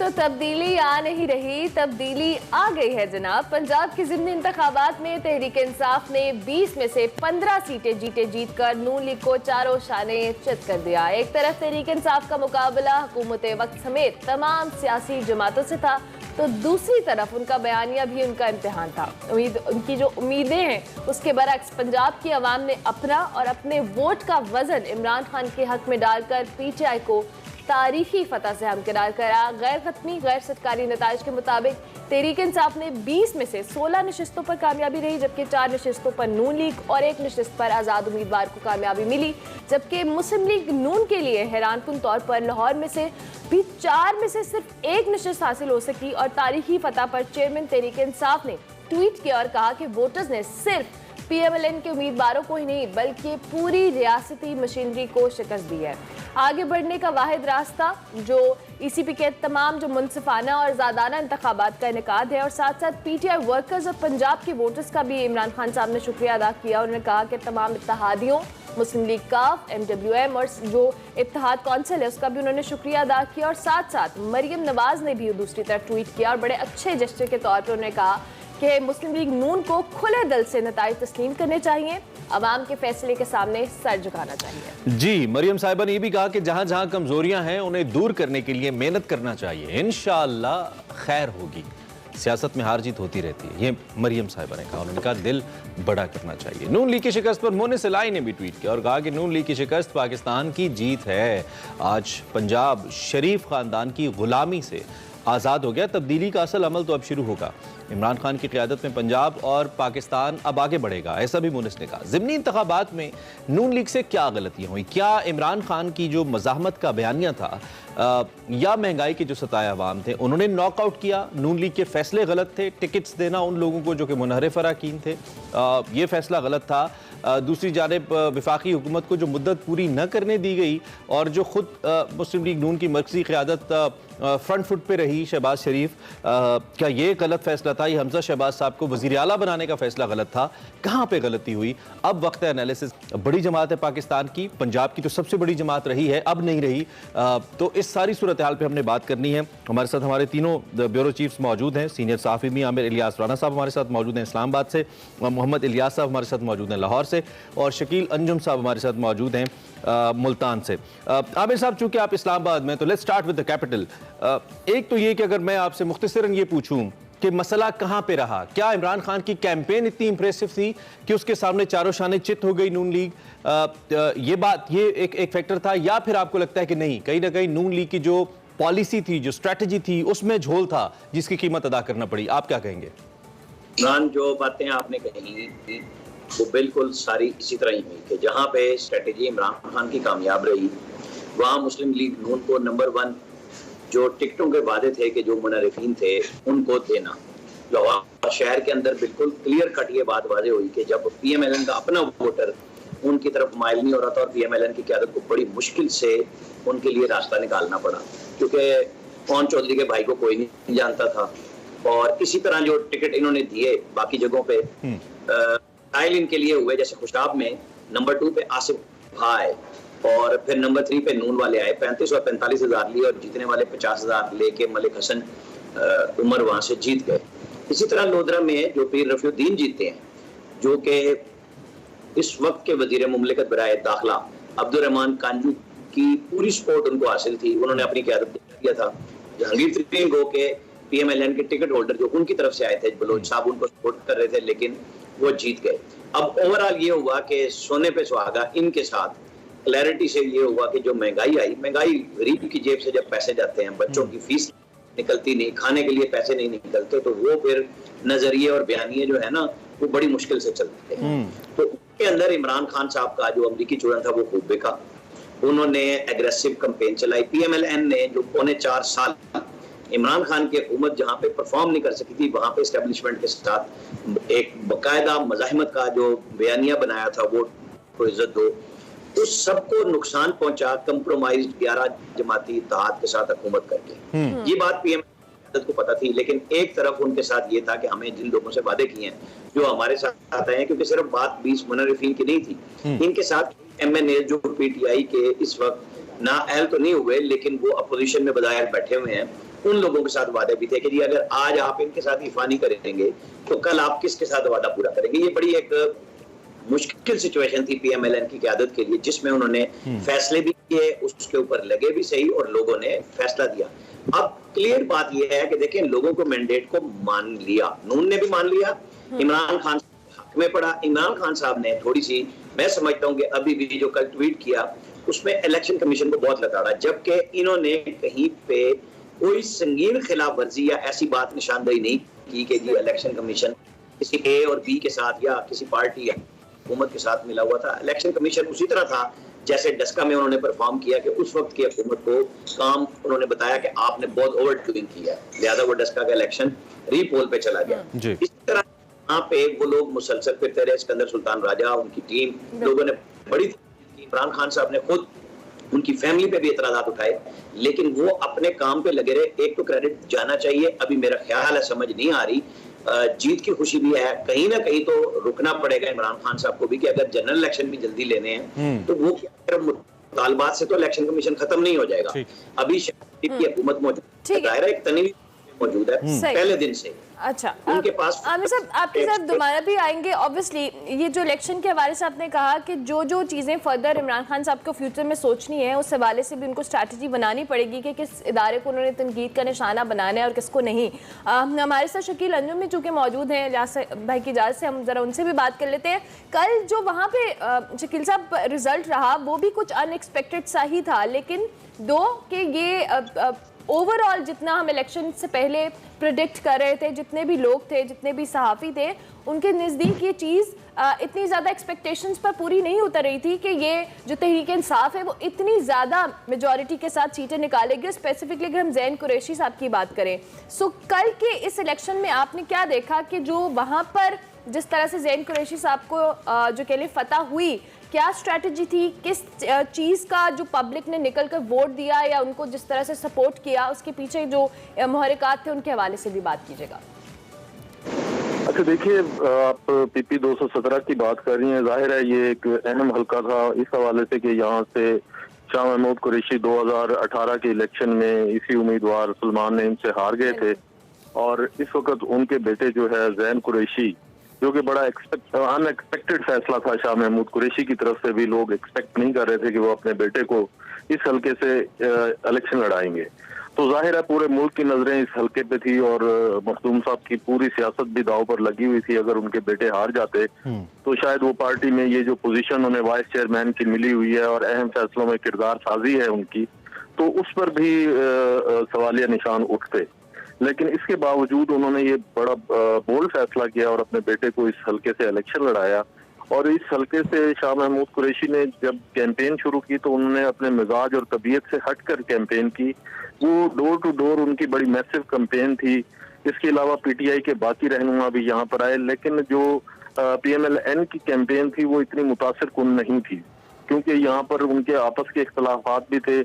तो तब्दीली आ नहीं रही, तब्दीली आ गई है जनाब। पंजाब के ज़िमनी इंतखाबात में तहरीक इंसाफ ने 20 में से 15 सीटें जीतकर नून लीग को चारों शाने चित कर दिया। एक तरफ तहरीक इंसाफ का मुकाबला हुकूमत वक्त समेत तमाम सियासी जमातों से था, तो दूसरी तरफ उनका बयानिया भी उनका इम्तिहान था। उनकी जो उम्मीदें हैं उसके बरक्स पंजाब की आवाम ने अपना और अपने वोट का वजन इमरान खान के हक में डालकर पीटीआई को तारीखी फतह से हमकिनार करा। गैर खत्मी गैर सरकारी नताइज के मुताबिक तहरीक इंसाफ ने 20 में से 16 नशिस्तों पर कामयाबी रही, जबकि 4 नशिस्तों पर नून लीग और 1 नशिस्त पर आज़ाद उम्मीदवार को कामयाबी मिली। जबकि मुस्लिम लीग नून के लिए हैरानकुन तौर पर लाहौर में से भी 4 में से सिर्फ 1 नशिस्त हासिल हो सकी। और तारीखी फतह पर चेयरमैन तहरीक इंसाफ ने ट्वीट किया और कहा कि वोटर्स ने सिर्फ PMLN के उम्मीदवारों को ही नहीं बल्कि पूरी रियासती मशीनरी को शिकस्त दी है। आगे बढ़ने का वाहिद रास्ता जो ECP के तमाम जो मुनसिफाना और ज़ादाना इंतखाबात का इनेकाद है। और साथ साथ PTI वर्कर्स और पंजाब के वोटर्स का भी इमरान खान साहब ने शुक्रिया अदा किया। उन्होंने कहा कि तमाम इत्तेहादियों मुस्लिम लीग काफ, MWM और जो इत्तेहाद कौंसिल है उसका भी उन्होंने शुक्रिया अदा किया। और साथ साथ मरियम नवाज ने भी दूसरी तरफ ट्वीट किया और बड़े अच्छे जेस्चर के तौर पर उन्होंने कहा कि मुस्लिम लीग नून को खुले दिल से नताइज तस्लीम करने चाहिए, अवाम के फैसले के सामने सर झुकाना चाहिए। जी, मरियम साहिबा ने यह भी कहा कि जहां जहां कमजोरियां हैं उन्हें दूर करने के लिए मेहनत करना चाहिए, इंशाअल्लाह खैर होगी। सियासत में हार जीत होती रहती है, ये मरियम साहिबा ने कहा। उन्होंने कहा दिल बड़ा करना चाहिए। नून लीग की शिकस्त पर मोनिस इलाही ने भी ट्वीट किया और कहा कि नून लीग की शिकस्त पाकिस्तान की जीत है। आज पंजाब शरीफ खानदान की गुलामी से आज़ाद हो गया, तब्दीली का असल अमल तो अब शुरू होगा। इमरान खान की क़यादत में पंजाब और पाकिस्तान अब आगे बढ़ेगा, ऐसा भी मुनिस ने कहा। ज़िमनी इंतखाबात में नून लीग से क्या गलतियाँ हुई? क्या इमरान खान की जो मज़ाहमत का बयानिया था या महंगाई के जो सताए अवाम थे उन्होंने नॉकआउट किया? नून लीग के फैसले गलत थे, टिकट्स देना उन लोगों को जो कि मुनहरिफ अराकीन थे, ये फैसला गलत था। दूसरी जानिब वफाकी हुकूमत को जो मुद्दत पूरी न करने दी गई और जो खुद मुस्लिम लीग नून की मरकज़ी क़यादत फ्रंट फुट पे रही, शहबाज शरीफ, क्या ये गलत फैसला था? ये हमजा शहबाज साहब को वज़ीर आला बनाने का फैसला गलत था? कहाँ पे गलती हुई? अब वक्त है एनालिसिस। बड़ी जमात है पाकिस्तान की, पंजाब की तो सबसे बड़ी जमात रही है, अब नहीं रही। तो इस सारी सूरत हाल पे हमने बात करनी है। हमारे साथ हमारे तीनों ब्यूरो चीफ्स मौजूद हैं। सीनियर सहाफ़ी मियां आमिर इलियास राना साहब हमारे साथ मौजूद हैं इस्लामाबाद से, मोहम्मद इलियास साहब हमारे साथ मौजूद हैं लाहौर से, और शकील अंजुम साहब हमारे साथ मौजूद हैं मुल्तान से। आमिर साहब, चूंकि आप इस्लामाबाद में, तो let's start with the capital. एक तो ये कि अगर मैं आपसे मुख्तसरन ये पूछूं कि मसला कहाँ पे रहा, क्या इमरान खान की कैंपेन इतनी इंप्रेसिव थी कि उसके सामने चारों शाने चित हो गई नून लीग? ये बात, ये एक फैक्टर था, या फिर आपको लगता है कि नहीं, कहीं ना कहीं नून लीग की जो पॉलिसी थी, जो स्ट्रैटेजी थी, उसमें झोल था जिसकी कीमत अदा करना पड़ी? आप क्या कहेंगे? इमरान, जो बातें आपने कही वो बिल्कुल सारी इसी तरह ही हुई कि जहाँ पे स्ट्रेटेजी इमरान खान की कामयाब रही वहाँ मुस्लिम लीग नून को नंबर 1 जो टिकटों के वादे थे कि जो मुनरिफीन थे उनको देना। लाहौर शहर के अंदर बिल्कुल क्लियर कट ये बात वाज़ेह हुई कि जब PMLN का अपना वोटर उनकी तरफ माइल नहीं हो रहा था और PMLN की क़यादत को बड़ी मुश्किल से उनके लिए रास्ता निकालना पड़ा, क्योंकि पवन चौधरी के भाई को कोई नहीं जानता था। और इसी तरह जो टिकट इन्होंने दिए बाकी जगहों पे टाइल इनके लिए हुए, जैसे खुशहाब में नंबर 2 पे आसिफ भाई और फिर नंबर 3 पे नून वाले आए, 35 और 45 हज़ार लिए और जीतने वाले 50 हज़ार लेके मलिक हसन उमर वहाँ से जीत गए। इसी तरह लोधरा में जो पीर रफीउद्दीन जीते हैं, जो कि इस वक्त के वजीर मुमलिकत बराए दाखिला अब्दुर्रहमान कांजू की पूरी सपोर्ट उनको हासिल थी, उन्होंने अपनी क़यादत किया था। जहांगीर तरीन गो के PMLN के टिकट होल्डर जो उनकी तरफ से आए थे, बलोच साहब उनको सपोर्ट कर रहे थे, लेकिन वो जीत गए। अब ओवरऑल ये हुआ कि सोने पे सुहागा इनके साथ क्लैरिटी से ये हुआ कि जो महंगाई आई, महंगाई गरीब की जेब से जब पैसे जाते हैं, बच्चों की फीस निकलती नहीं, खाने के लिए पैसे नहीं निकलते, तो वो फिर नजरिए और बयानिए जो है ना वो बड़ी मुश्किल से चलते हैं। तो उसके अंदर इमरान खान साहब का जो अमरीकी चुड़न था वो खूब बिका। उन्होंने एग्रेसिव कैंपेन चलाई। PMLN ने जो 4.25 साल इमरान खान की हुकूमत जहाँ पे परफॉर्म नहीं कर सकी थी, वहाँ पे एस्टेब्लिशमेंट के साथ एक बाकायदा मज़ाहिमत का जो बयानिया बनाया था, वोट को इज्जत दो, तो सबको नुकसान पहुंचा कंप्रोमाइज 11 जमाती इत्तेहाद के साथ हुकूमत करके। ये बात PM को पता थी, लेकिन एक तरफ उनके साथ ये था कि हमें जिन लोगों से वादे किए हैं जो हमारे साथ आए हैं, क्योंकि सिर्फ बात 20 मुनरिफीन की नहीं थी, इनके साथ MNA जो PTI के इस वक्त नाअहल तो नहीं हुए लेकिन वो अपोजिशन में बजाय बैठे हुए हैं, उन लोगों के साथ वादे भी थे कि जी अगर आज आप इनके साथ इफा नहीं करेंगे तो कल आप किसके साथ वादा पूरा करेंगे। ये बड़ी एक मुश्किल सिचुएशन थी पीएमएलएन की क़यादत के लिए, जिसमें उन्होंने फैसले भी किए, उसके ऊपर लगे भी सही और लोगों ने फैसला दिया। अब क्लियर बात यह है कि देखें, लोगों को मैंडेट को मान लिया, नून ने भी मान लिया, इमरान खान हक में पड़ा। इमरान खान साहब ने थोड़ी सी, मैं समझता हूँ कि अभी भी जो कल ट्वीट किया उसमें इलेक्शन कमीशन को बहुत लताड़ा, जबकि इन्होंने कहीं पे कोई संगीन खिलाफ वर्जी या ऐसी बात निशानदेही नहीं की कि जी इलेक्शन कमीशन किसी ए और बी के साथ या किसी पार्टी या हुकूमत के साथ मिला हुआ था। इलेक्शन कमीशन उसी तरह था जैसे डस्का में उन्होंने परफॉर्म किया कि उस वक्त की हुकूमत को काम उन्होंने बताया कि आपने बहुत ओवर डूइंग किया, लिहाजा वो डस्का का इलेक्शन रीपोल पे चला गया। इस तरह यहाँ पे वो लोग मुसलसल फिरते रहे, सिकंदर सुल्तान राजा, उनकी टीम, लोगों ने बड़ी, इमरान खान साहब ने खुद उनकी फैमिली पे भी इतराज़ात उठाए, लेकिन वो अपने काम पे लगे रहे। एक तो क्रेडिट जाना चाहिए, अभी मेरा ख्याल है, समझ नहीं आ रही, जीत की खुशी भी है, कहीं ना कहीं तो रुकना पड़ेगा इमरान खान साहब को भी कि अगर जनरल इलेक्शन भी जल्दी लेने हैं तो वो मुतालबात से तो इलेक्शन कमीशन खत्म नहीं हो जाएगा। अभी की हुकूमत मौजूद है, एक तनवी मौजूद है पहले दिन से। अच्छा, उनके पास आमिर साहब आपके साथ दोबारा भी आएंगे। ऑब्वियसली ये जो इलेक्शन के हवाले से आपने कहा कि जो जो चीज़ें फर्दर इमरान खान साहब को फ्यूचर में सोचनी है, उस हवाले से भी उनको स्ट्रैटेजी बनानी पड़ेगी कि किस इदारे को उन्होंने तनकीद का निशाना बनाना है और किसको नहीं। हमारे साथ शकील अंजुम भी चूँकि मौजूद हैं, इलियास भाई की इजाज़त से हम ज़रा उनसे भी बात कर लेते हैं। कल जो वहाँ पर शकील साहब रिजल्ट रहा वो भी कुछ अनएक्सपेक्टेड सा ही था, लेकिन दो कि ये ओवरऑल जितना हम इलेक्शन से पहले प्रिडिक्ट कर रहे थे, जितने भी लोग थे, जितने भी सहाफ़ी थे, उनके नज़दीक ये चीज़ इतनी ज़्यादा एक्सपेक्टेशंस पर पूरी नहीं उतर रही थी कि ये जो तहरीक इंसाफ है वो इतनी ज़्यादा मेजॉरिटी के साथ सीटें निकालेगी। स्पेसिफिकली अगर हम ज़ैन कुरैशी साहब की बात करें, सो कल के इस इलेक्शन में आपने क्या देखा कि जो वहाँ पर जिस तरह से ज़ैन कुरैशी साहब को जो कह लें फतह हुई, क्या स्ट्रैटेजी थी, किस चीज़ का जो पब्लिक ने निकल कर वोट दिया या उनको जिस तरह से सपोर्ट किया, उसके पीछे जो मुहर्रिकात थे उनके हवाले से भी बात कीजिएगा। अच्छा देखिए, आप पीपी 217 की बात कर रही हैं, जाहिर है ये एक अहम हल्का था इस हवाले से कि यहाँ से शाह महमूद कुरैशी 2018 के इलेक्शन में इसी उम्मीदवार सलमान नईम से हार गए थे, और इस वक्त उनके बेटे जो है ज़ैन कुरैशी, जो कि बड़ा अनएक्सपेक्टेड फैसला था शाह महमूद कुरैशी की तरफ से भी, लोग एक्सपेक्ट नहीं कर रहे थे कि वो अपने बेटे को इस हल्के से इलेक्शन लड़ाएंगे। तो जाहिर है पूरे मुल्क की नजरें इस हल्के पे थी और मखदूम साहब की पूरी सियासत भी दाव पर लगी हुई थी। अगर उनके बेटे हार जाते तो शायद वो पार्टी में ये जो पोजीशन उन्हें वाइस चेयरमैन की मिली हुई है और अहम फैसलों में किरदार साजी है उनकी, तो उस पर भी सवालिया निशान उठते। लेकिन इसके बावजूद उन्होंने ये बड़ा बोल्ड फैसला किया और अपने बेटे को इस हल्के से इलेक्शन लड़ाया। और इस हल्के से शाह महमूद कुरैशी ने जब कैंपेन शुरू की तो उन्होंने अपने मिजाज और तबीयत से हटकर कैंपेन की। वो डोर टू डोर उनकी बड़ी मैसिव कैंपेन थी। इसके अलावा पीटीआई के बाकी रहनुमा भी यहाँ पर आए, लेकिन जो पीएमएलएन की कैंपेन थी वो इतनी मुतासिर कुन नहीं थी, क्योंकि यहाँ पर उनके आपस के इख्तलाफात भी थे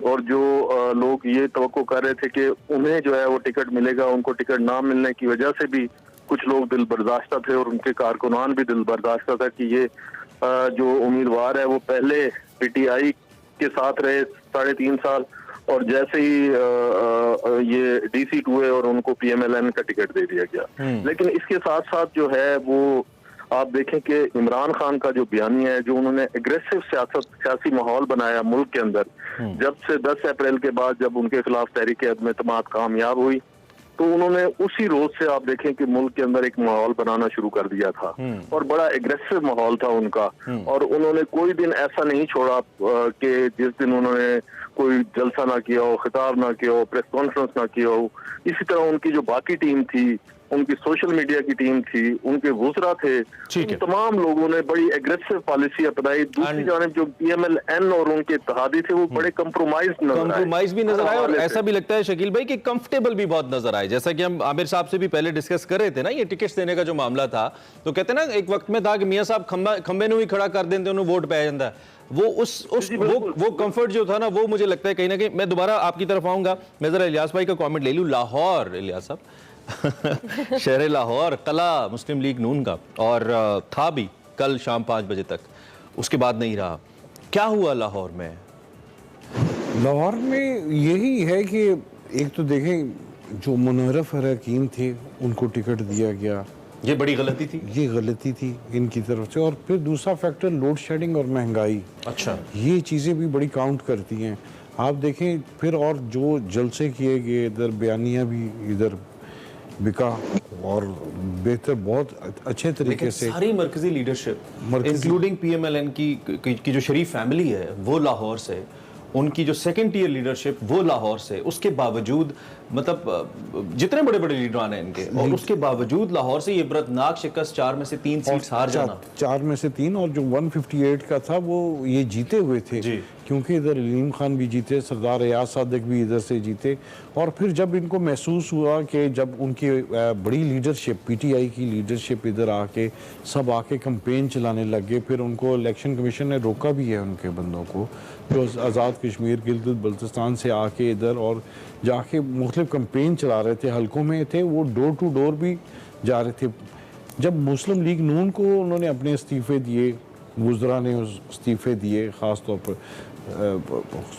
और जो लोग ये तवक्को कर रहे थे कि उन्हें जो है वो टिकट मिलेगा, उनको टिकट ना मिलने की वजह से भी कुछ लोग दिल बर्दाश्ता थे और उनके कारकुनान भी दिल बर्दाश्ता था कि ये जो उम्मीदवार है वो पहले पीटीआई के साथ रहे 3.5 साल और जैसे ही ये डी-सीट हुए और उनको पीएमएलएन का टिकट दे दिया गया। लेकिन इसके साथ साथ जो है वो आप देखें कि इमरान खान का जो बयानिया है, जो उन्होंने एग्रेसिव सियासी माहौल बनाया मुल्क के अंदर, जब से 10 अप्रैल के बाद जब उनके खिलाफ तहरीक अदम एतमाद कामयाब हुई तो उन्होंने उसी रोज से आप देखें कि मुल्क के अंदर एक माहौल बनाना शुरू कर दिया था और बड़ा एग्रेसिव माहौल था उनका। और उन्होंने कोई दिन ऐसा नहीं छोड़ा कि जिस दिन उन्होंने कोई जलसा ना किया हो, खिताब ना किया हो, प्रेस कॉन्फ्रेंस ना किया हो। इसी तरह उनकी जो बाकी टीम थी, उनकी सोशल मीडिया की टीम थी, उनके वुज़रा थे, उन तमाम लोगों ने बड़ी एग्रेसिव पॉलिसी अपनाई। दूसरी जानिब जो पीएमएलएन और उनके इत्तेहादी थे वो बड़े कंप्रोमाइज भी नजर आए और ऐसा भी लगता है शकील भाई कि कंफर्टेबल भी बहुत नजर आए। जैसा कि हम आमिर साहब से भी पहले डिस्कस कर रहे थे ना, ये टिकट्स देने का जो मामला था, तो कहते ना एक वक्त में था कि मियां साहब खंबे ਨੂੰ ही खड़ा कर देते उन्हें वोट पै जाता है। वो कंफर्ट जो था ना, वो मुझे लगता है कहीं ना कहीं। मैं दोबारा आपकी तरफ आऊंगा, मैं जरा इलियास भाई का कमेंट ले लूं। लाहौर, इलियास साहब शहर लाहौर कला मुस्लिम लीग नून का और था भी कल शाम 5 बजे तक, उसके बाद नहीं रहा। क्या हुआ लाहौर में? लाहौर में यही है कि एक तो देखें जो मुनव्वर हकीम थे उनको टिकट दिया गया, ये बड़ी गलती थी। ये गलती थी इनकी तरफ से। और फिर दूसरा फैक्टर लोड शेडिंग और महंगाई, अच्छा, ये चीज़ें भी बड़ी काउंट करती हैं। आप देखें फिर, और जो जलसे किए गए, इधर बयानिया भी इधर बिका और बेहतर बहुत अच्छे तरीके से। सारी मरकजी लीडरशिप इंक्लूडिंग PMLN की जो शरीफ फैमिली है वो लाहौर से, उनकी जो सेकंड टीयर लीडरशिप वो लाहौर से, उसके बावजूद मतलब जितने बड़े बड़े लीडरान हैं इनके, और उसके बावजूद लाहौर से ये इबरतनाक शिकस्त 4 में से 3 सीट्स हार जाना। 4 में से 3, और जो 158 का था वो ये जीते हुए थे जी। क्योंकि इधर अलीम खान भी जीते, सरदार रियाज सादिक भी इधर से जीते। और फिर जब इनको महसूस हुआ कि जब उनकी बड़ी लीडरशिप, PTI की लीडरशिप इधर आके सब आके कैंपेन चलाने लग गए, फिर उनको इलेक्शन कमीशन ने रोका भी है उनके बंदों को जो आज़ाद कश्मीर गिलगित बल्तिस्तान से आके इधर और जाके मुख्तलिफ कैंपेन चला रहे थे, हलकों में थे, वो डोर टू डोर भी जा रहे थे। जब मुस्लिम लीग नून को उन्होंने अपने इस्तीफ़े दिए, वुज़रा ने इस्तीफ़े दिए, ख़ास तौर पर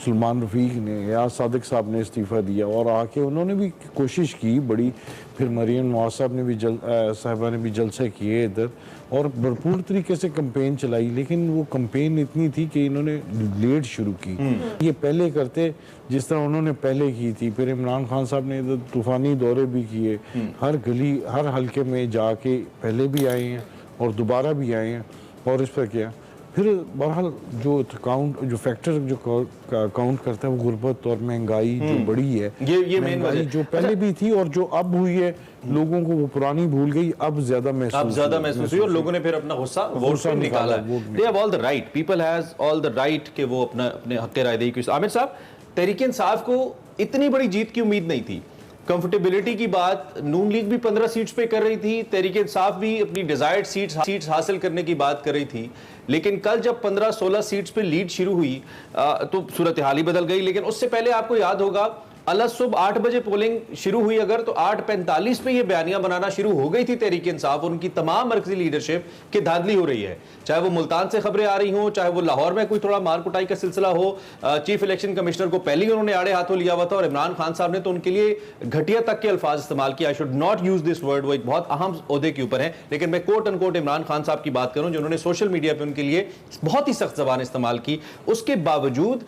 सलमान रफ़ीक ने या सादिक साहब ने इस्तीफ़ा दिया और आके उन्होंने भी कोशिश की बड़ी, फिर मरीम नवाज साहब ने भी साहिबा ने भी जलसे किए इधर और भरपूर तरीके से कैंपेन चलाई, लेकिन वो कैंपेन इतनी थी कि इन्होंने लेट शुरू की। ये पहले करते जिस तरह उन्होंने पहले की थी। फिर इमरान खान साहब ने इधर तूफ़ानी दौरे भी किए, हर गली हर हल्के में जाके पहले भी आए हैं और दोबारा भी आए हैं। और इस पर क्या फिर बहरहाल जो फैक्टर जो काउंट करता है वो गुर्बत और महंगाई जो बढ़ी है, ये मेन वजह जो पहले भी थी और जो अब हुई है, लोगों को वो पुरानी भूल गई, अब ज्यादा महसूस हुई और लोगों ने फिर अपना गुस्सा वोट से निकाला। They have all the right, people has all the right कि वो अपने हक राय दे। आमिर साहब, तहरीक इंसाफ को इतनी बड़ी जीत की उम्मीद नहीं थी। कंफर्टेबिलिटी की बात नून लीग भी 15 सीट्स पे कर रही थी, तहरीक इंसाफ भी अपनी डिजायर्ड सीट्स हासिल करने की बात कर रही थी, लेकिन कल जब 15-16 सीट्स पे लीड शुरू हुई तो सूरत हाल ही बदल गई। लेकिन उससे पहले आपको याद होगा अल सुबह 8 बजे पोलिंग शुरू हुई अगर, तो 8:45 पे ये बयानियां बनाना शुरू हो गई थी तहरीक इंसाफ। उनकी तमाम मरकजी लीडरशिप की धांधली हो रही है, चाहे वो मुल्तान से खबरें आ रही हों, चाहे वो लाहौर में कोई थोड़ा मार कुटाई का सिलसिला हो। चीफ इलेक्शन कमिश्नर को पहले ही उन्होंने आड़े हाथों लिया हुआ था और इमरान खान साहब ने तो उनके लिए घटिया तक के अल्फाज इस्तेमाल किया। I should not use this word, वो एक बहुत अहम ओहदे के ऊपर है, लेकिन मैं कोट अनकोट इमरान खान साहब की बात करूं जिन्होंने सोशल मीडिया पर उनके लिए बहुत ही सख्त जबान इस्तेमाल की। उसके बावजूद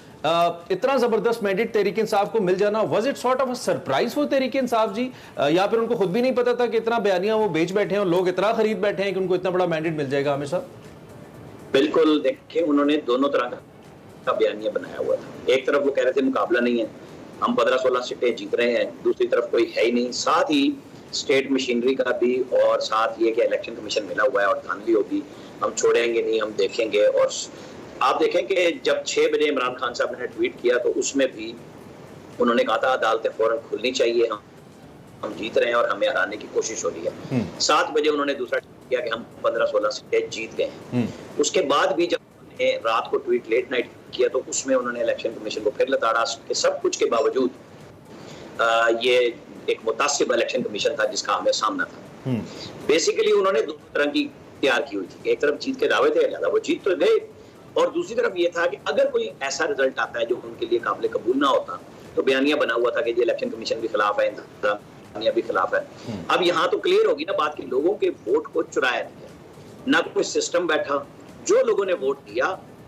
इतना जबरदस्त मैंडेट तहरीक इंसाफ को मिल जाना, was it sort of a surprise for Tehreek Insaf ji, या फिर उनको खुद भी नहीं पता था कि इतना बयानियां वो बेच बैठे हैं और लोग इतना खरीद बैठे हैं कि उनको इतना बड़ा मैंडेट मिल जाएगा? हमें साहब बिल्कुल, देखिए उन्होंने दोनों तरह का बयानिया बनाया हुआ था। एक तरफ वो कह रहे थे मुकाबला नहीं है, हम 15-16 सीटें जीत रहे हैं, दूसरी तरफ कोई है ही नहीं, साथ ही स्टेट मशीनरी का भी और साथ ये कि इलेक्शन कमीशन मिला हुआ है और धांधली होगी, हम छोड़ेंगे नहीं, हम देखेंगे। और आप देखें कि जब 6 बजे इमरान खान साहब ने ट्वीट किया तो उसमें भी उन्होंने कहा था अदालतें फौरन खुलनी चाहिए, हम जीत रहे हैं और हमें हराने की कोशिश हो रही है। 7 बजे उन्होंने दूसरा ट्वीट किया कि हम 15-16 सीटें जीत गए हैं। उसके बाद भी जब उन्होंने रात को ट्वीट लेट नाइट किया तो उसमें उन्होंने इलेक्शन कमीशन को फिर लताड़ा कि सब कुछ के बावजूद ये एक मुतासिब इलेक्शन कमीशन था जिसका हमें सामना था। बेसिकली उन्होंने दो तरह की तैयार की हुई थी, एक तरफ जीत के दावे थे, वो जीत तो गए, और दूसरी तरफ ये था कि अगर कोई ऐसा रिजल्ट आता है जो उनके लिए काबिल कबूल ना होता तो बयानिया बना हुआ था कि ये इलेक्शन कमीशन भी खिलाफ है, इंतजामिया भी खिलाफ है। अब यहाँ तो क्लियर होगी ना बात कि लोगों के वोट को चुराया गया, ना कोई सिस्टम बैठा, जो लोगों ने वोट दिया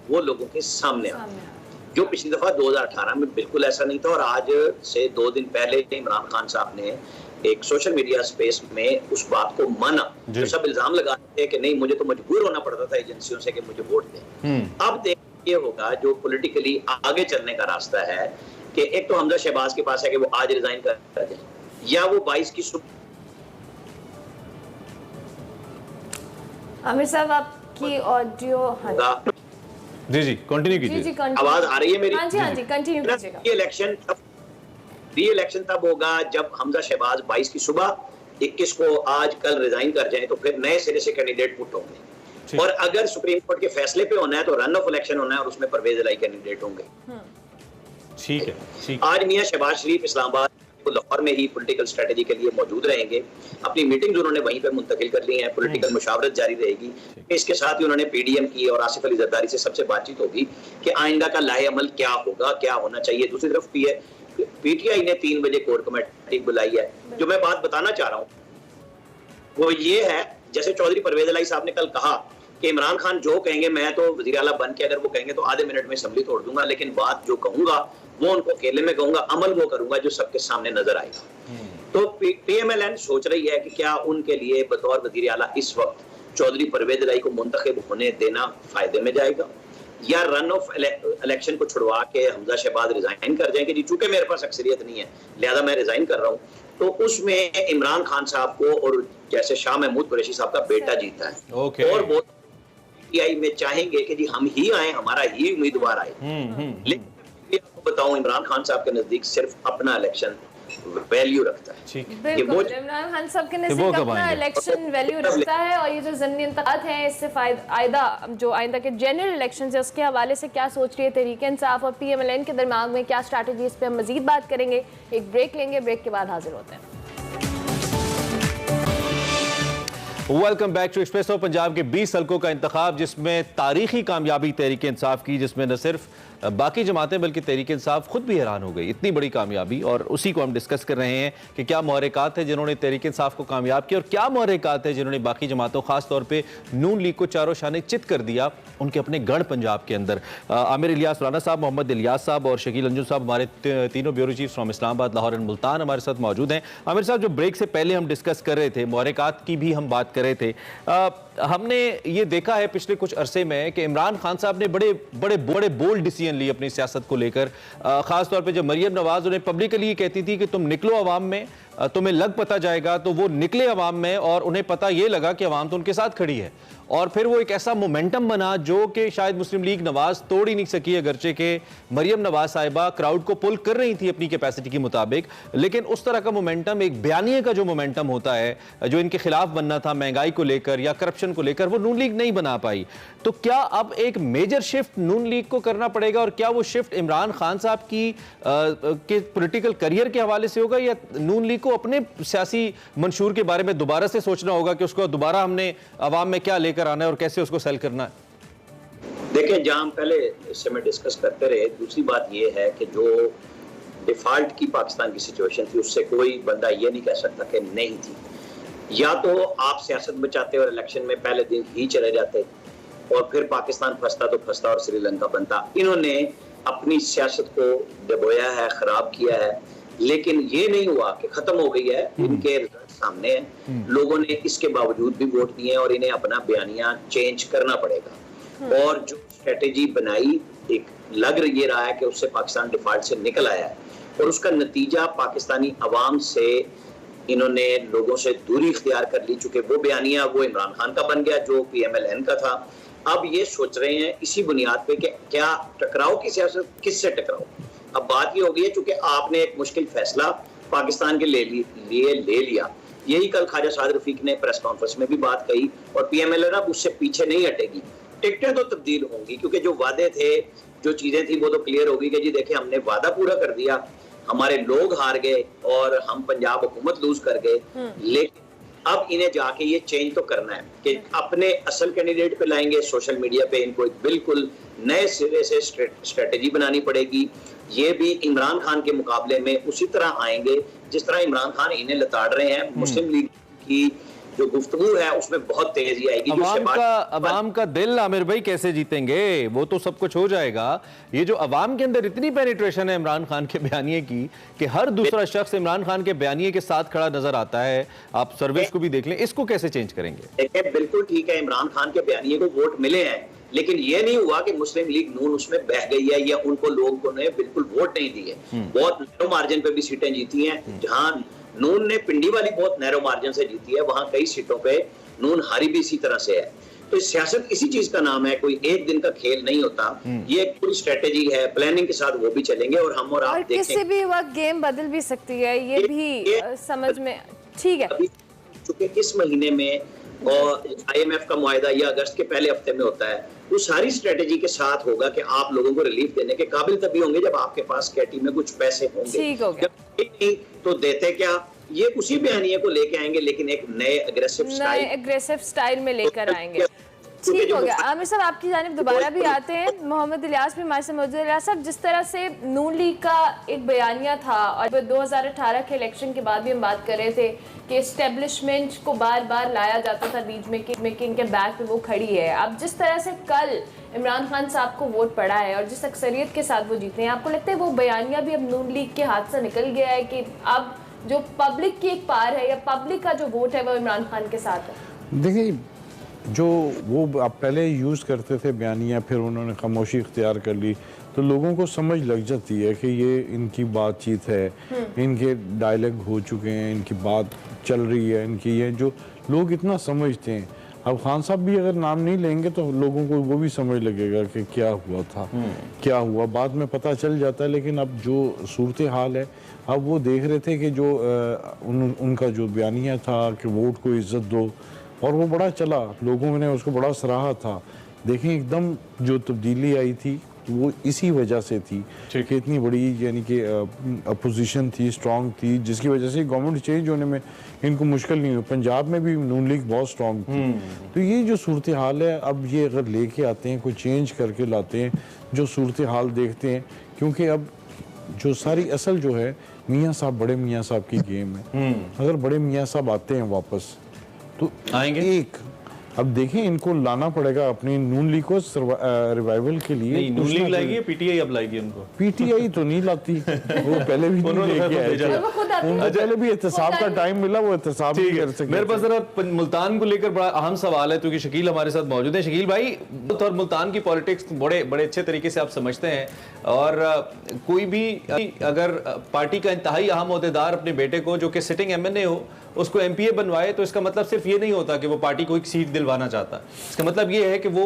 वो लोगों के सामने आ गया, जो पिछली दफा 2018 में बिल्कुल ऐसा नहीं था। और आज से 2 दिन पहले इमरान खान साहब ने एक सोशल मीडिया स्पेस में उस बात को माना, जो सब इल्जाम लगाते थे कि नहीं मुझे तो मजबूर होना पड़ता था एजेंसियों से कि मुझे वोट दें। अब देखिए होगा जो पॉलिटिकली आगे चलने का रास्ता है कि एक तो हमजा शहबाज के पास है कि वो आज रिजाइन कर दें या वो 22 की आमिर साहब आपकी ऑडियो जी कंटिन्यू कीजिए। आवाज आ रही है मेरी? हाँ जी कंटिन्यू कीजिएगा। री इलेक्शन तब होगा जब हमजा शहबाज 22 की सुबह 21 को आज कल रिजाइन कर जाएं, तो फिर नए सिरे से कैंडिडेट पुट होंगे। और अगर सुप्रीम कोर्ट के फैसले पे होना है तो रन ऑफ इलेक्शन होना है और उसमें परवेज इलाही कैंडिडेट होंगे। ठीक है। आज मियां शहबाज शरीफ इस्लामाबाद लाहौर में ही पॉलिटिकल स्ट्रेटेजी के लिए मौजूद रहेंगे। अपनी मीटिंग्स उन्होंने वहीं पे मुंतकिल कर ली हैं, पॉलिटिकल मुशावरत जारी रहेगी। इसके साथ ही उन्होंने PDM की और आसिफ अली जरदारी से सबसे बातचीत होगी कि आइंदा का लाहे अमल क्या होगा, क्या होना चाहिए। दूसरी तरफ पीटीआई ने 3 बजे कोर कमेटी बुलाई है। जो मैं बात बताना चाह रहा हूँ वो ये है, जैसे चौधरी परवेज अलाई साहब ने कल कहा कि इमरान खान जो कहेंगे, मैं तो वज़ीर आला बन के अगर वो कहेंगे तो आधे मिनट में असेंबली तोड़ दूंगा, लेकिन बात जो कहूंगा वो उनको अकेले में कहूंगा, अमल वो करूंगा जो सबके सामने नजर आएगा। तो पीएमएलएन सोच रही है कि क्या उनके लिए बतौर वज़ीर आला इस वक्त चौधरी परवेज अलाई को मुंतखब होने देना फायदे में जाएगा, या रन ऑफ इलेक्शन को छुड़वा के हमजा शहबाज रिजाइन कर जाएंगे, जी चूंकि मेरे पास अक्सरियत नहीं है लिहाजा मैं रिजाइन कर रहा हूँ। तो उसमें इमरान खान साहब को और जैसे शाह महमूद कुरैशी साहब का बेटा जीता है और वो पीटीआई में चाहेंगे कि जी हम ही आए, हमारा ही उम्मीदवार आए। लेकिन आपको बताऊं, इमरान खान साहब के नजदीक सिर्फ अपना इलेक्शन वैल्यू रखता है। बिल्कुल, इमरान खान साहब के नजदीक अपना इलेक्शन वैल्यू रखता है। और ये जो ज़मीनी इंतखाबात हैं, इससे आइंदा के जनरल इलेक्शन है उसके हवाले से क्या सोच रही है तहरीक इंसाफ और पीएमएलएन के दरमियान में क्या स्ट्रैटेजी, इस पर हम मजीद बात करेंगे। एक ब्रेक लेंगे, ब्रेक के बाद हाजिर होते हैं। Welcome back to Expresso. Punjab के 20 हल्कों का इंतखाब जिसमें तारीखी कामयाबी तहरीक इंसाफ की, जिसमें न सिर्फ बाकी जमातें बल्कि तहरीक इंसाफ खुद भी हैरान हो गई, इतनी बड़ी कामयाबी। और उसी को हम डिस्कस कर रहे हैं कि क्या मुहर्रिकात है जिन्होंने तहरीक इंसाफ को कामयाब किया और क्या मुहर्रिकात है जिन्होंने बाकी जमातों, खास तौर पे नून लीग को चारों शाने चित कर दिया उनके अपने गढ़ पंजाब के अंदर। आमिर इलियास राना साहब, मोहम्मद इलियास साहब और शकील अंजुम साहब, हमारे तीनों bureau chief from Islamabad, Lahore and Multan हमारे साथ मौजूद हैं। आमिर साहब, जो ब्रेक से पहले हम डिस्कस कर रहे थे, मुहर्रिकात की भी हम बात कर रहे थे, हमने ये देखा है पिछले कुछ अरसे में कि इमरान खान साहब ने बड़े बड़े बड़े बोल्ड डिसीजन लिए अपनी सियासत को लेकर। खास तौर पे जब मरियम नवाज उन्हें पब्लिकली कहती थी कि तुम निकलो अवाम में, तुम्हें लग पता जाएगा, तो वो निकले अवाम में और उन्हें पता ये लगा कि अवाम तो उनके साथ खड़ी है। और फिर वो एक ऐसा मोमेंटम बना जो कि शायद मुस्लिम लीग नवाज तोड़ ही नहीं सकी, अगरचे के मरियम नवाज साहिबा क्राउड को पुल कर रही थी अपनी कैपेसिटी के मुताबिक, लेकिन उस तरह का मोमेंटम, एक बयानिए का जो मोमेंटम होता है जो इनके खिलाफ बनना था महंगाई को लेकर या करप्शन को लेकर, वो नून लीग नहीं बना पाई। तो क्या अब एक मेजर शिफ्ट नून लीग को करना पड़ेगा और क्या वो शिफ्ट इमरान खान साहब की के पॉलिटिकल करियर के हवाले से होगा, या नून लीग को अपने सियासी मंशूर के बारे में दोबारा से सोचना होगा कि उसको दोबारा हमने अवाम में क्या लेकर आना है और कैसे उसको सेल करना है? देखिए, जहां हम पहले इससे में डिस्कस करते रहे, दूसरी बात यह है कि जो डिफॉल्ट की पाकिस्तान की सिचुएशन थी उससे कोई बंदा ये नहीं कह सकता कि नहीं थी। या तो आप सियासत बचाते और इलेक्शन में पहले दिन ही चले जाते और फिर पाकिस्तान फंसता तो फंसता और श्रीलंका बनता। इन्होंने अपनी सियासत को डबोया है, खराब किया है, लेकिन ये नहीं हुआ कि खत्म हो गई है। इनके रिजल्ट सामने हैं, लोगों ने इसके बावजूद भी वोट दिए और इन्हें अपना बयानिया चेंज करना पड़ेगा। और जो स्ट्रेटेजी बनाई, एक लग ये रहा है कि उससे पाकिस्तान डिफॉल्ट से निकल आया है और उसका नतीजा पाकिस्तानी अवाम से इन्होंने लोगों से दूरी इख्तियार कर ली, चूंकि वो बयानिया वो इमरान खान का बन गया जो पीएमएलएन का था। अब ये सोच रहे हैं इसी बुनियाद पे कि क्या टकराव की सियासत, किससे टकराव। अब बात ये हो गई है, चूंकि आपने एक मुश्किल फैसला पाकिस्तान के लिए ले लिया। यही कल ख्वाजा साद रफीक ने प्रेस कॉन्फ्रेंस में भी बात कही और पीएमएलएन अब उससे पीछे नहीं हटेगी। टिकटें तो तब्दील होंगी क्योंकि जो वादे थे, जो चीजें थी वो तो क्लियर होगी कि जी देखिए हमने वादा पूरा कर दिया, हमारे लोग हार गए और हम पंजाब हुकूमत लूज कर गए। लेकिन अब इन्हें जाके ये चेंज तो करना है कि अपने असल कैंडिडेट पे लाएंगे। सोशल मीडिया पे इनको एक बिल्कुल नए सिरे से स्ट्रेटेजी बनानी पड़ेगी। ये भी इमरान खान के मुकाबले में उसी तरह आएंगे जिस तरह इमरान खान इन्हें लताड़ रहे हैं। मुस्लिम लीग की जो गुफ्तगू है उसमें बहुत तेजी आएगी। अवाम का दिल आमिर भाई कैसे जीतेंगे? वो तो सब कुछ हो जाएगा। ये जो अवाम के अंदर इतनी पेनिट्रेशन है इमरान खान के बयानिए की कि हर दूसरा शख्स इमरान खान के बयानिए के साथ खड़ा नजर आता है, आप सर्विस को भी देख लें, इसको कैसे चेंज करेंगे? देखिए, बिल्कुल ठीक है, इमरान खान के बयानिए को वोट मिले हैं, लेकिन ये नहीं हुआ कि मुस्लिम लीग नून उसमें बह गई है या उनको लोगों ने बिल्कुल वोट नहीं दिए। बहुत नैरो मार्जिन पे भी सीटें जीती हैं। जहां नून ने पिंडी वाली बहुत नैरो मार्जिन से जीती है, वहां कई सीटों पे नून हारी भी इसी तरह से है। तो सियासत इसी चीज का नाम है, कोई एक दिन का खेल नहीं होता। ये एक पूरी स्ट्रेटेजी है, प्लानिंग के साथ वो भी चलेंगे और हम और आप देखेंगे। किसी भी वक्त गेम बदल भी सकती है, ये भी समझ में ठीक है। चूंकि इस महीने में और IMF का मुआहदा या अगस्त के पहले हफ्ते में होता है, वो सारी स्ट्रेटेजी के साथ होगा कि आप लोगों को रिलीफ देने के काबिल तभी होंगे जब आपके पास कैटी में कुछ पैसे होंगे। जब नहीं तो देते क्या, ये उसी बयानिए को लेके आएंगे लेकिन एक नए अग्रेसिव स्टाइल में लेकर आएंगे। ठीक हो गया। आमिर साहब आपकी जानिब दोबारा भी आते हैं। मोहम्मद इलियास भी हमारे साथ मौजूद है। इलियास साहब, जिस तरह से नून लीग का एक बयानिया था और 2018 के इलेक्शन के बाद भी हम बात कर रहे थे कि एस्टेब्लिशमेंट को बार बार लाया जाता था बीच में कि इनके बैक पे वो खड़ी है। अब जिस तरह से कल इमरान खान साहब को वोट पड़ा है और जिस अक्सरियत के साथ वो जीते हैं, आपको लगता है वो बयानिया भी अब नून लीग के हाथ से निकल गया है कि अब जो पब्लिक की एक पार है या पब्लिक का जो वोट है वो इमरान खान के साथ है? देखिए, जो वो आप पहले यूज़ करते थे बयानिया, फिर उन्होंने खामोशी इख्तियार कर ली, तो लोगों को समझ लग जाती है कि ये इनकी बातचीत है, इनके डायलॉग हो चुके हैं, इनकी बात चल रही है, इनकी ये जो लोग इतना समझते हैं। अब खान साहब भी अगर नाम नहीं लेंगे तो लोगों को वो भी समझ लगेगा कि क्या हुआ था, क्या हुआ, बाद में पता चल जाता है। लेकिन अब जो सूरत हाल है, अब वो देख रहे थे कि जो उनका जो बयानिया था कि वोट को इज्जत दो, और वो बड़ा चला, लोगों ने उसको बड़ा सराहा था। देखें, एकदम जो तब्दीली आई थी वो इसी वजह से थी कि इतनी बड़ी यानी कि अपोजिशन थी, स्ट्रांग थी, जिसकी वजह से गवर्नमेंट चेंज होने में इनको मुश्किल नहीं हुई। पंजाब में भी नून लीग बहुत स्ट्रांग थी। तो ये जो सूरत हाल है, अब ये अगर लेके आते हैं, कोई चेंज करके लाते हैं, जो सूरत हाल देखते हैं, क्योंकि अब जो सारी असल जो है मियाँ साहब, बड़े मियाँ साहब की गेम है। अगर बड़े मियाँ साहब आते हैं वापस तो आएंगे एक, अब देखें इनको लाना पड़ेगा अपनी नून लीग को रिवाइवल के लिए। नहीं, नून लीग लाएगी, पीटीआई अब लाएगी उनको? पीटीआई तो नहीं लाती, वो पहले भी नहीं लेके आए थे। उनको पहले भी एहतसाब का टाइम मिला, वो एहतसाब नहीं कर सके। मेरे पास जरा मुल्तान को लेकर बड़ा अहम सवाल है, क्योंकि शकील हमारे साथ मौजूद है। शकील भाई, और मुल्तान की पॉलिटिक्स बड़े बड़े अच्छे तरीके से आप समझते हैं, और कोई भी अगर पार्टी का इंतहाई अहम ओहदेदार अपने बेटे को, जो कि सिटिंग एमएनए हो, उसको एमपीए बनवाए, तो इसका मतलब सिर्फ ये नहीं होता कि वो पार्टी को एक सीट दिलवाना चाहता। इसका मतलब ये है कि वो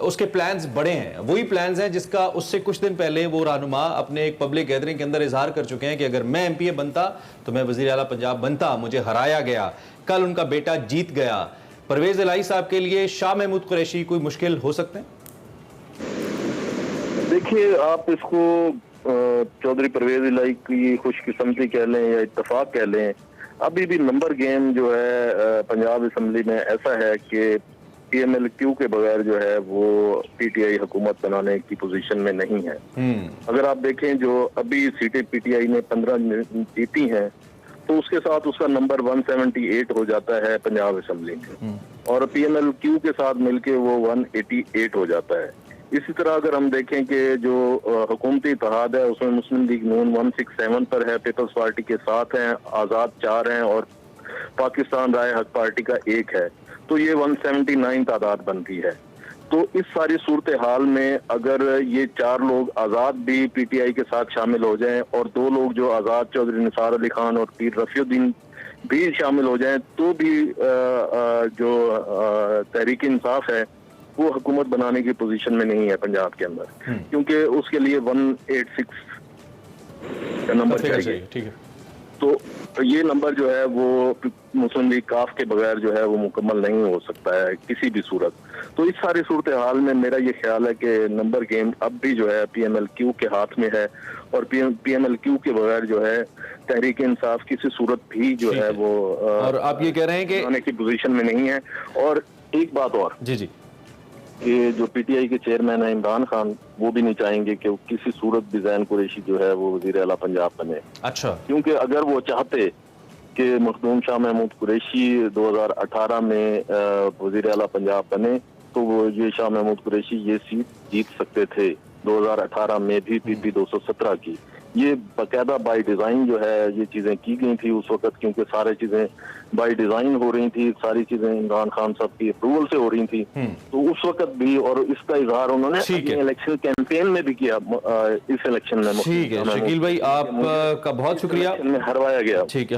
उसके प्लान्स बड़े हैं, वही प्लान्स हैं जिसका उससे कुछ दिन पहले वो रहनुमा अपने एक पब्लिक गैदरिंग के अंदर इजहार कर चुके हैं कि अगर मैं एमपीए बनता तो मैं वजीर आला पंजाब बनता, मुझे हराया गया, कल उनका बेटा जीत गया। परवेज इलाही साहब के लिए शाह महमूद कुरैशी कोई मुश्किल हो सकते हैं? देखिए, आप इसको चौधरी परवेज इलाही की खुशकिस्मती कह लें या इत्तेफाक कह लें, अभी भी नंबर गेम जो है पंजाब असम्बली में ऐसा है कि पीएमएलक्यू के बगैर जो है वो पीटीआई हुकूमत बनाने की पोजीशन में नहीं है। अगर आप देखें, जो अभी सीटें पीटीआई ने 15 जीती हैं, तो उसके साथ उसका नंबर 178 हो जाता है पंजाब असम्बली में, और पीएमएलक्यू के साथ मिलके वो 188 हो जाता है। इसी तरह अगर हम देखें कि जो हुकूमती इत्तेहाद है, उसमें मुस्लिम लीग नून 167 पर है, पीपल्स पार्टी के 7 हैं, आज़ाद 4 हैं, और पाकिस्तान राय हक पार्टी का 1 है, तो ये 179 तादाद बनती है। तो इस सारी सूरत हाल में अगर ये 4 लोग आज़ाद भी पीटीआई के साथ शामिल हो जाएं, और 2 लोग जो आज़ाद चौधरी निसार अली खान और पीर रफीउद्दीन भी शामिल हो जाएं, तो भी जो तहरीक इंसाफ है वो हुकूमत बनाने की पोजीशन में नहीं है पंजाब के अंदर, क्योंकि उसके लिए 186 का नंबर चाहिए। ठीक है, तो ये नंबर जो है वो मुस्लिम लीग काफ के बगैर जो है वो मुकम्मल नहीं हो सकता है किसी भी सूरत। तो इस सारी सूरत हाल में मेरा ये ख्याल है कि नंबर गेम अब भी जो है पीएमएलक्यू के हाथ में है, और पीएमएलक्यू के बगैर जो है तहरीक इंसाफ किसी सूरत भी जो है वो और आप ये कह रहे हैं कि आने की पोजीशन में नहीं है। और एक बात और, जी जी, कि जो पीटीआई के चेयरमैन है इमरान खान, वो भी नहीं चाहेंगे कि वो किसी सूरत भी ज़ैन कुरैशी जो है वो वज़ीर आला पंजाब बने। अच्छा, क्योंकि अगर वो चाहते कि मखदूम शाह महमूद कुरैशी 2018 में वज़ीर आला पंजाब बने, तो वो ये शाह महमूद कुरैशी ये सीट जीत सकते थे 2018 में भी पीपी 217 की। ये बाकायदा बाय डिज़ाइन जो है ये चीज़ें की गई थी उस वक्त, क्योंकि सारी चीज़ें बाय डिज़ाइन हो रही थी, सारी चीज़ें इमरान खान साहब की अप्रूवल से हो रही थी। तो उस वक्त भी, और इसका इजहार उन्होंने इलेक्शन कैंपेन में भी किया, इस इलेक्शन में। ठीक है शकील भाई, आपका बहुत शुक्रिया, हरवाया गया। ठीक है।